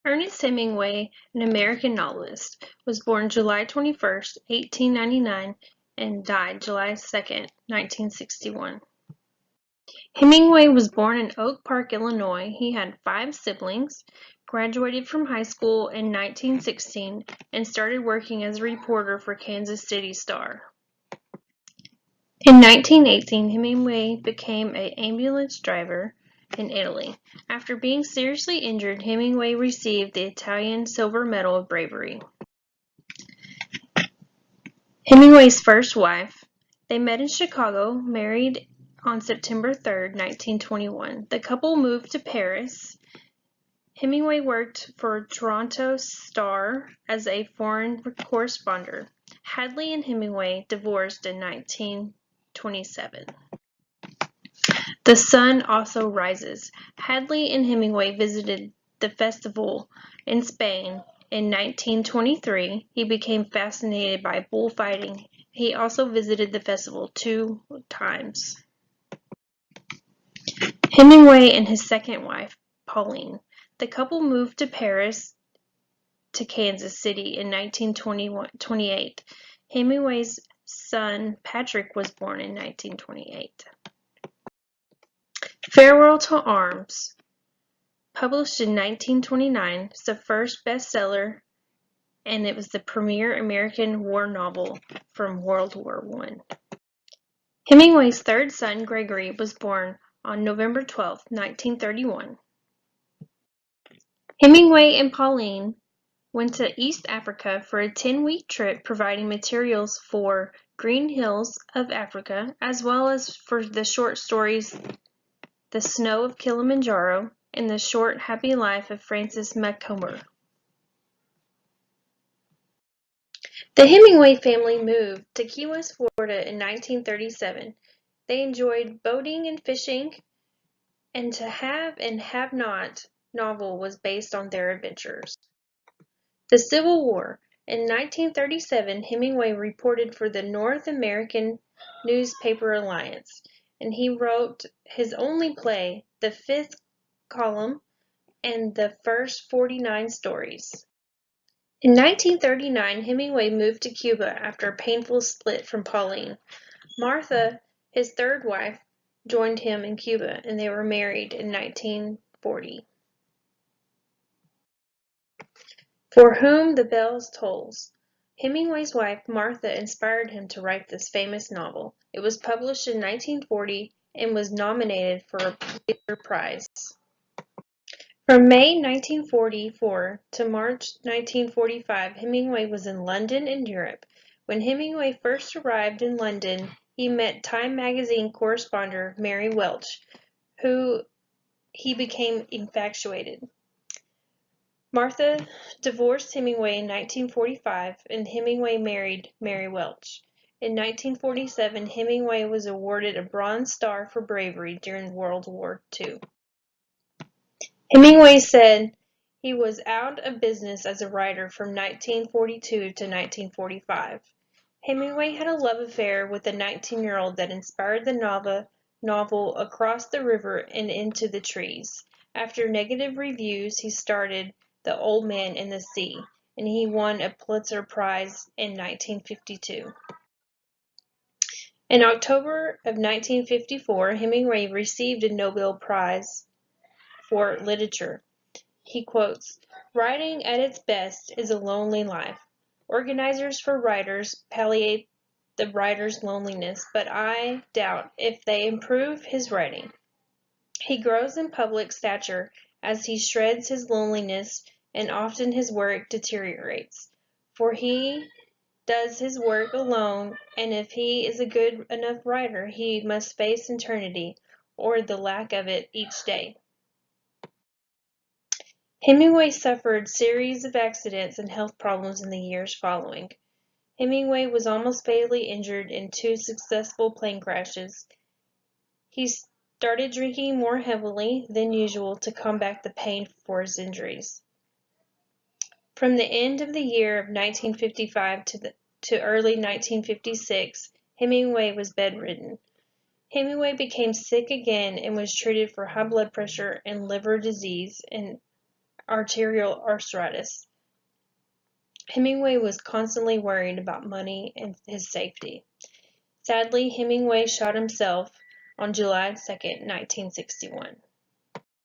Ernest Hemingway, an American novelist, was born July 21, 1899, and died July 2, 1961. Hemingway was born in Oak Park, Illinois. He had 5 siblings, graduated from high school in 1916, and started working as a reporter for Kansas City Star. In 1918, Hemingway became an ambulance driver in Italy. After being seriously injured, Hemingway received the Italian Silver Medal of Bravery. Hemingway's first wife. They met in Chicago, married on September 3, 1921. The couple moved to Paris. Hemingway worked for Toronto Star as a foreign correspondent. Hadley and Hemingway divorced in 1927. The sun also rises. Hadley and Hemingway visited the festival in Spain in 1923. He became fascinated by bullfighting. He also visited the festival 2 times. Hemingway and his second wife, Pauline. The couple moved to Paris to Kansas City in 1928. Hemingway's son, Patrick, was born in 1928. Farewell to Arms, published in 1929, is the first bestseller, and it was the premier American war novel from World War I. Hemingway's third son, Gregory, was born on November 12, 1931. Hemingway and Pauline went to East Africa for a 10-week trip, providing materials for Green Hills of Africa, as well as for the short stories The Snow of Kilimanjaro and The Short Happy Life of Francis Macomber. The Hemingway family moved to Key West, Florida in 1937. They enjoyed boating and fishing, and To Have and Have Not novel was based on their adventures. The Civil War. In 1937, Hemingway reported for the North American Newspaper Alliance, and he wrote his only play, The Fifth Column, and the first 49 stories. In 1939, Hemingway moved to Cuba after a painful split from Pauline. Martha, his third wife, joined him in Cuba, and they were married in 1940. For Whom the Bell Tolls. Hemingway's wife, Martha, inspired him to write this famous novel. It was published in 1940 and was nominated for a Pulitzer Prize. From May 1944 to March 1945, Hemingway was in London and Europe. When Hemingway first arrived in London, he met Time magazine correspondent Mary Welch, who he became infatuated. Martha divorced Hemingway in 1945, and Hemingway married Mary Welch. In 1947, Hemingway was awarded a Bronze Star for bravery during World War II. Hemingway said he was out of business as a writer from 1942 to 1945. Hemingway had a love affair with a 19-year-old that inspired the novel Across the River and Into the Trees. After negative reviews, he started The Old Man in the Sea, and he won a Pulitzer Prize in 1952. In October of 1954, Hemingway received a Nobel Prize for Literature. He quotes, "Writing at its best is a lonely life. Organizers for writers palliate the writer's loneliness, but I doubt if they improve his writing. He grows in public stature as he shreds his loneliness, and often his work deteriorates. For he does his work alone, and if he is a good enough writer, he must face eternity, or the lack of it, each day." Hemingway suffered series of accidents and health problems in the years following. Hemingway was almost fatally injured in 2 successful plane crashes. He started drinking more heavily than usual to combat the pain for his injuries. From the end of the year of 1955 to early 1956, Hemingway was bedridden. Hemingway became sick again and was treated for high blood pressure and liver disease in arterial arthritis. Hemingway was constantly worried about money and his safety. Sadly, Hemingway shot himself on July 2, 1961.